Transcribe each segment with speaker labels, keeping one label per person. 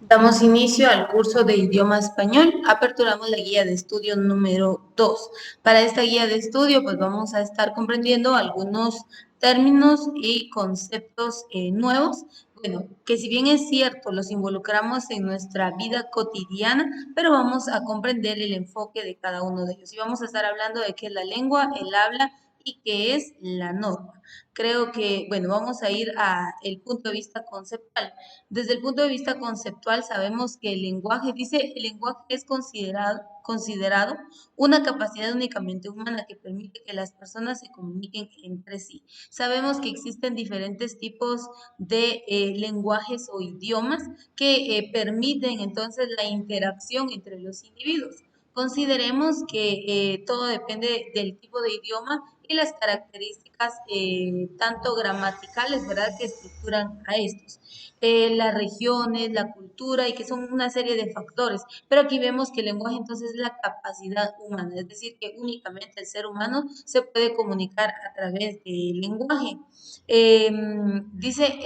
Speaker 1: Damos inicio al curso de idioma español. Aperturamos la guía de estudio número 2. Para esta guía de estudio, pues vamos a estar comprendiendo algunos términos y conceptos nuevos. Bueno, que si bien es cierto, los involucramos en nuestra vida cotidiana, pero vamos a comprender el enfoque de cada uno de ellos. Y vamos a estar hablando de qué es la lengua, el habla y qué es la norma. Creo que, bueno, vamos a ir a el punto de vista conceptual. Desde el punto de vista conceptual, sabemos que el lenguaje, dice, el lenguaje es considerado una capacidad únicamente humana que permite que las personas se comuniquen entre sí. Sabemos que existen diferentes tipos de lenguajes o idiomas que permiten entonces la interacción entre los individuos. Consideremos que todo depende del tipo de idioma y las características tanto gramaticales, ¿verdad?, que estructuran a estos. Las regiones, la cultura y que son una serie de factores. Pero aquí vemos que el lenguaje entonces es la capacidad humana, es decir, que únicamente el ser humano se puede comunicar a través del lenguaje. Dice,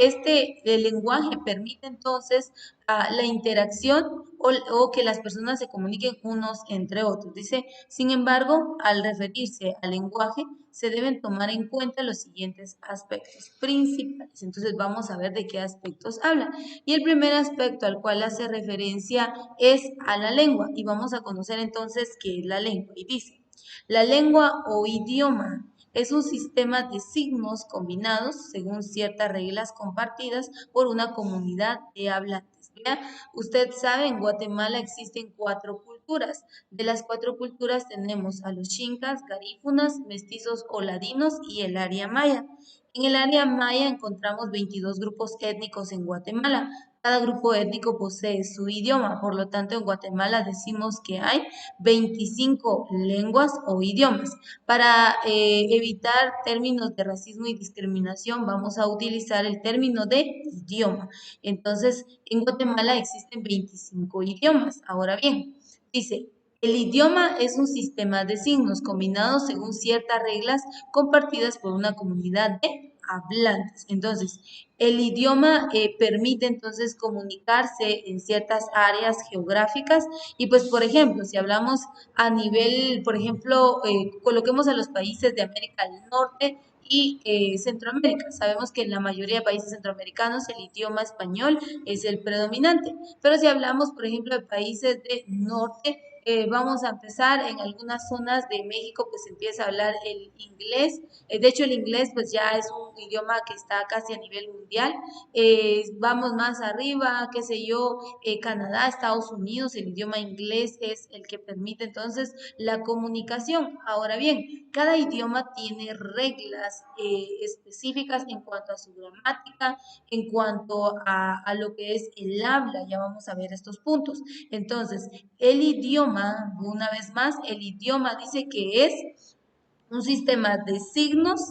Speaker 1: el lenguaje permite entonces la interacción o que las personas se comuniquen unos entre otros. Dice, sin embargo, al referirse al lenguaje, se deben tomar en cuenta los siguientes aspectos principales. Entonces vamos a ver de qué aspectos habla. Y el primer aspecto al cual hace referencia es a la lengua. Y vamos a conocer entonces qué es la lengua. Y dice, la lengua o idioma es un sistema de signos combinados según ciertas reglas compartidas por una comunidad de hablantes. ¿Vea? Usted sabe, en Guatemala existen 4 culturas. De las 4 culturas tenemos a los chincas, garífunas, mestizos o ladinos y el área maya. En el área maya encontramos 22 grupos étnicos en Guatemala. Cada grupo étnico posee su idioma, por lo tanto en Guatemala decimos que hay 25 lenguas o idiomas. Para evitar términos de racismo y discriminación, vamos a utilizar el término de idioma. Entonces, en Guatemala existen 25 idiomas. Ahora bien, dice, el idioma es un sistema de signos combinados según ciertas reglas compartidas por una comunidad de hablantes. Entonces, el idioma permite entonces comunicarse en ciertas áreas geográficas y pues, por ejemplo, si hablamos a nivel, por ejemplo, coloquemos a los países de América del Norte y Centroamérica. Sabemos que en la mayoría de países centroamericanos el idioma español es el predominante, pero si hablamos, por ejemplo, de países del norte, vamos a empezar en algunas zonas de México, pues empieza a hablar el inglés. De hecho, el inglés pues ya es un idioma que está casi a nivel mundial. Vamos más arriba, qué sé yo, Canadá, Estados Unidos, el idioma inglés es el que permite entonces la comunicación. Ahora bien, cada idioma tiene reglas específicas en cuanto a su gramática, en cuanto a lo que es el habla. Ya vamos a ver estos puntos. Entonces, el idioma, una vez más, el idioma dice que es un sistema de signos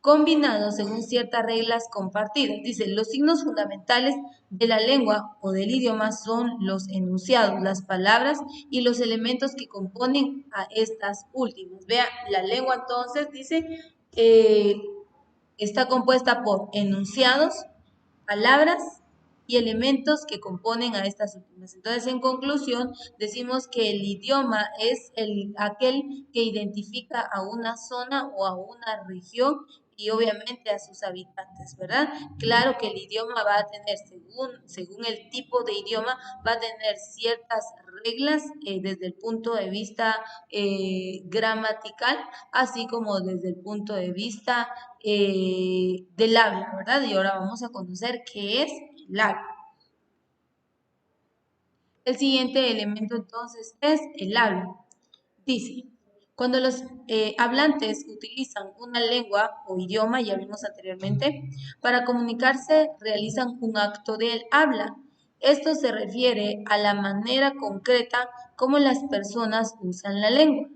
Speaker 1: combinados según ciertas reglas compartidas. Dice, los signos fundamentales de la lengua o del idioma son los enunciados, las palabras y los elementos que componen a estas últimas. Vea, la lengua entonces dice, eh, está compuesta por enunciados, palabras y elementos que componen a estas últimas. Entonces, en conclusión, decimos que el idioma es aquel que identifica a una zona o a una región y obviamente a sus habitantes, ¿verdad? Claro que el idioma va a tener, según el tipo de idioma, va a tener ciertas reglas desde el punto de vista gramatical, así como desde el punto de vista del habla, ¿verdad? Y ahora vamos a conocer qué es el habla. El siguiente elemento entonces es el habla. Dice, cuando los hablantes utilizan una lengua o idioma, ya vimos anteriormente, para comunicarse realizan un acto del habla. Esto se refiere a la manera concreta como las personas usan la lengua.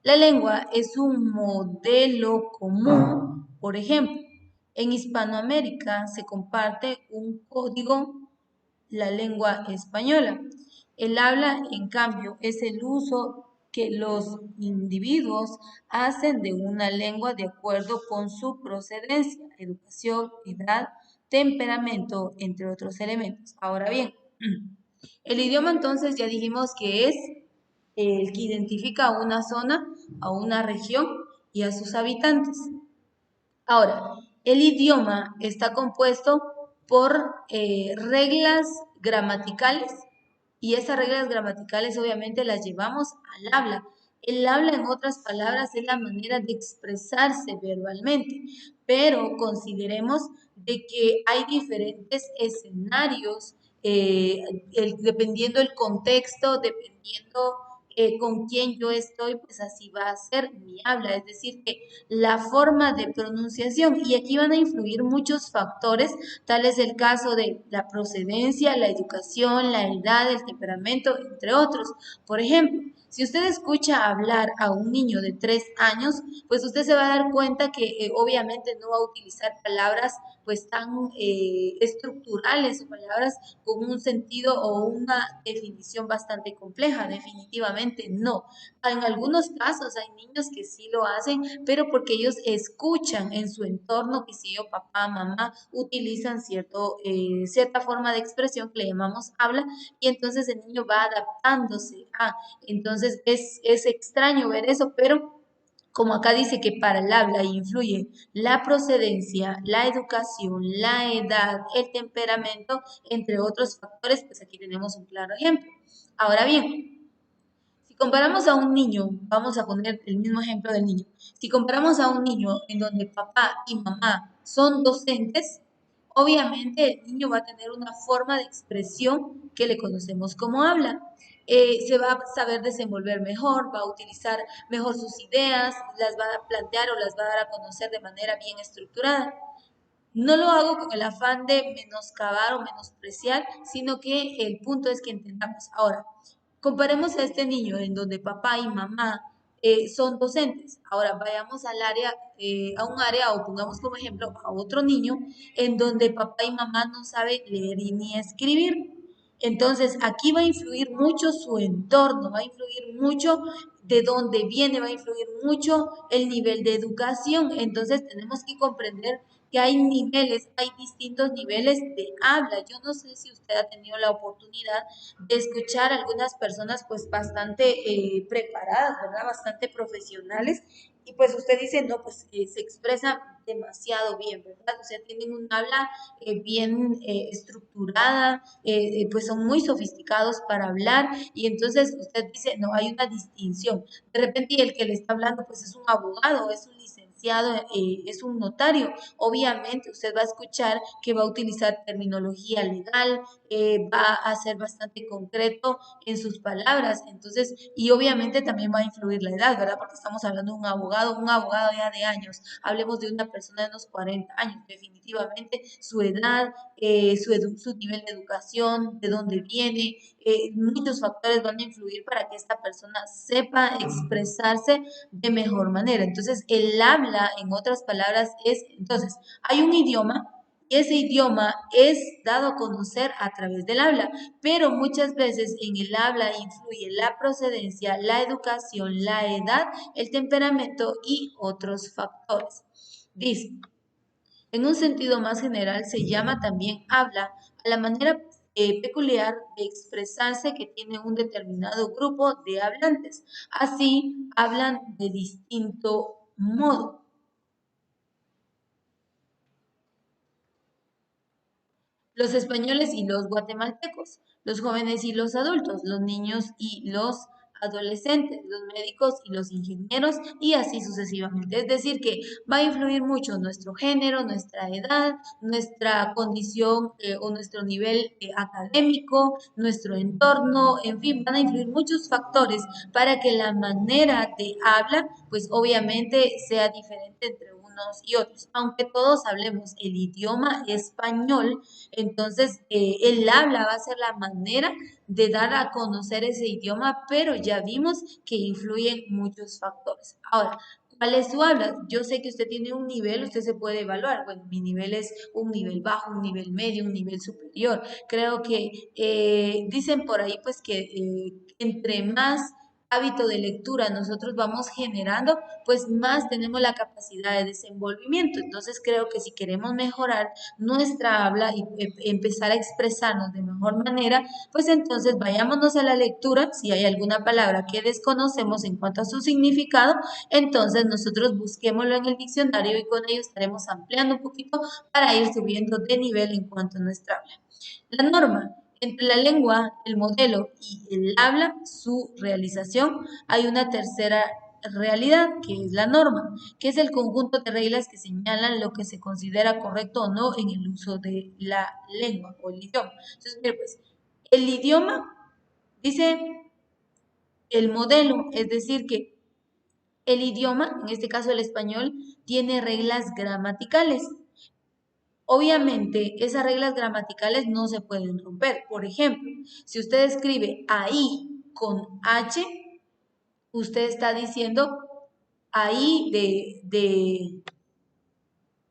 Speaker 1: La lengua es un modelo común, por ejemplo, en Hispanoamérica se comparte un código, la lengua española. El habla, en cambio, es el uso que los individuos hacen de una lengua de acuerdo con su procedencia, educación, edad, temperamento, entre otros elementos. Ahora bien, El idioma entonces ya dijimos que es el que identifica a una zona, a una región y a sus habitantes. Ahora, el idioma está compuesto por reglas gramaticales y esas reglas gramaticales obviamente las llevamos al habla. El habla, en otras palabras, es la manera de expresarse verbalmente, pero consideremos de que hay diferentes escenarios, dependiendo el contexto, dependiendo con quién yo estoy, pues así va a ser mi habla, es decir, que la forma de pronunciación, y aquí van a influir muchos factores, tal es el caso de la procedencia, la educación, la edad, el temperamento, entre otros. Por ejemplo, si usted escucha hablar a un niño de 3 años, pues usted se va a dar cuenta que obviamente no va a utilizar palabras pues tan estructurales o palabras con un sentido o una definición bastante compleja, definitivamente no. En algunos casos hay niños que sí lo hacen, pero porque ellos escuchan en su entorno, que si yo, papá, mamá, utilizan cierta forma de expresión que le llamamos habla, y entonces el niño va adaptándose a. Entonces es extraño ver eso, pero como acá dice que para el habla influye la procedencia, la educación, la edad, el temperamento, entre otros factores, pues aquí tenemos un claro ejemplo. Ahora bien, si comparamos a un niño, vamos a poner el mismo ejemplo del niño. Si comparamos a un niño en donde papá y mamá son docentes, obviamente el niño va a tener una forma de expresión que le conocemos como habla. Se va a saber desenvolver mejor, va a utilizar mejor sus ideas, las va a plantear o las va a dar a conocer de manera bien estructurada. No lo hago con el afán de menoscabar o menospreciar, sino que el punto es que entendamos. Ahora, comparemos a este niño en donde papá y mamá son docentes. Ahora vayamos al área, a un área o pongamos como ejemplo a otro niño en donde papá y mamá no saben leer y ni escribir. Entonces, aquí va a influir mucho su entorno, va a influir mucho de dónde viene, va a influir mucho el nivel de educación. Entonces, tenemos que comprender que hay niveles, hay distintos niveles de habla. Yo no sé si usted ha tenido la oportunidad de escuchar a algunas personas pues bastante preparadas, ¿verdad? Bastante profesionales. Y pues usted dice, no, pues se expresa demasiado bien, ¿verdad? O sea, tienen un habla bien estructurada, pues son muy sofisticados para hablar y entonces usted dice, no, hay una distinción. De repente el que le está hablando pues es un abogado, es un licenciado, es un notario. Obviamente usted va a escuchar que va a utilizar terminología legal, va a ser bastante concreto en sus palabras, entonces, y obviamente también va a influir la edad, ¿verdad? Porque estamos hablando de un abogado ya de años, hablemos de una persona de unos 40 años, definitivamente su edad, su nivel de educación, de dónde viene, muchos factores van a influir para que esta persona sepa expresarse de mejor manera. Entonces, el habla, en otras palabras, entonces, hay un idioma y ese idioma es dado a conocer a través del habla, pero muchas veces en el habla influye la procedencia, la educación, la edad, el temperamento y otros factores. Dice, en un sentido más general, se llama también habla a la manera peculiar de expresarse que tiene un determinado grupo de hablantes. Así, hablan de distinto modo. Los españoles y los guatemaltecos, los jóvenes y los adultos, los niños y los adolescentes, los médicos y los ingenieros y así sucesivamente. Es decir, que va a influir mucho nuestro género, nuestra edad, nuestra condición o nuestro nivel académico, nuestro entorno, en fin, van a influir muchos factores para que la manera de habla, pues obviamente sea diferente entre unos y otros. Aunque todos hablemos el idioma español, entonces, el habla va a ser la manera de dar a conocer ese idioma, pero ya vimos que influyen muchos factores. Ahora, ¿cuál es su habla? Yo sé que usted tiene un nivel, usted se puede evaluar. Bueno, mi nivel es un nivel bajo, un nivel medio, un nivel superior. Creo que dicen por ahí pues que entre más hábito de lectura nosotros vamos generando, pues más tenemos la capacidad de desenvolvimiento. Entonces creo que si queremos mejorar nuestra habla y empezar a expresarnos de mejor manera, pues entonces vayámonos a la lectura. Si hay alguna palabra que desconocemos en cuanto a su significado, entonces nosotros busquémoslo en el diccionario y con ello estaremos ampliando un poquito para ir subiendo de nivel en cuanto a nuestra habla. La norma. Entre la lengua, el modelo y el habla, su realización, hay una tercera realidad, que es la norma, que es el conjunto de reglas que señalan lo que se considera correcto o no en el uso de la lengua o el idioma. Entonces, mire, pues, el idioma dice el modelo, es decir, que el idioma, en este caso el español, tiene reglas gramaticales. Obviamente, esas reglas gramaticales no se pueden romper. Por ejemplo, si usted escribe ahí con H, usted está diciendo ahí de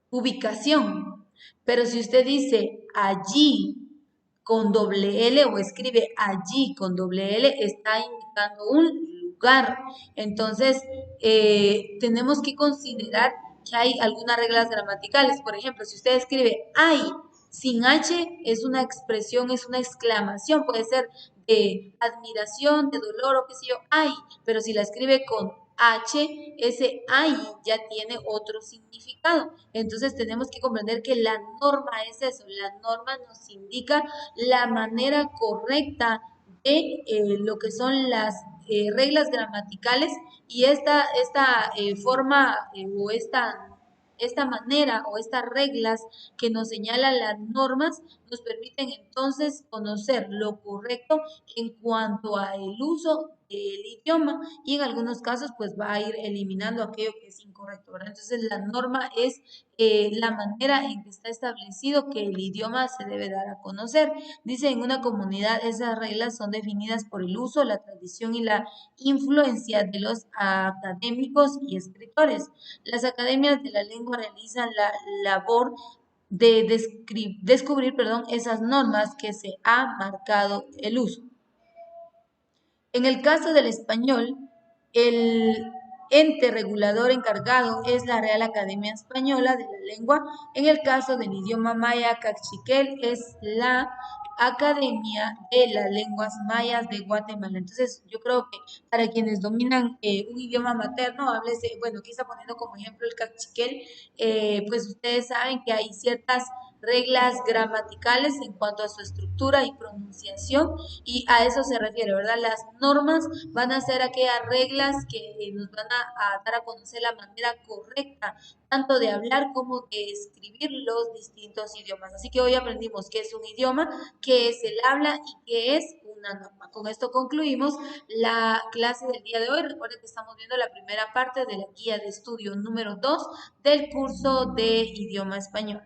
Speaker 1: ubicación. Pero si usted dice allí con doble L o escribe allí con doble L, está indicando un lugar. Entonces, tenemos que considerar que hay algunas reglas gramaticales. Por ejemplo, si usted escribe hay sin H, es una expresión, es una exclamación, puede ser de admiración, de dolor o qué sé yo, hay, pero si la escribe con H, ese hay ya tiene otro significado. Entonces tenemos que comprender que la norma es eso, la norma nos indica la manera correcta de lo que son las reglas gramaticales y esta forma o esta manera o estas reglas que nos señalan las normas nos permiten entonces conocer lo correcto en cuanto a el uso del idioma y en algunos casos pues va a ir eliminando aquello que es incorrecto, ¿verdad? Entonces la norma es la manera en que está establecido que el idioma se debe dar a conocer. Dice, en una comunidad esas reglas son definidas por el uso, la tradición y la influencia de los académicos y escritores. Las academias de la lengua realizan la labor de descubrir, esas normas que se ha marcado el uso. En el caso del español, el ente regulador encargado es la Real Academia Española de la Lengua. En el caso del idioma maya cachiquel es la Academia de las Lenguas Mayas de Guatemala. Entonces, yo creo que para quienes dominan un idioma materno, háblese, bueno, aquí está poniendo como ejemplo el cachiquel, pues ustedes saben que hay ciertas reglas gramaticales en cuanto a su estructura y pronunciación y a eso se refiere, ¿verdad? Las normas van a ser aquellas reglas que nos van a dar a conocer la manera correcta, tanto de hablar como de escribir los distintos idiomas. Así que hoy aprendimos qué es un idioma, qué es el habla y qué es una norma. Con esto concluimos la clase del día de hoy. Recuerden que estamos viendo la primera parte de la guía de estudio número 2 del curso de idioma español.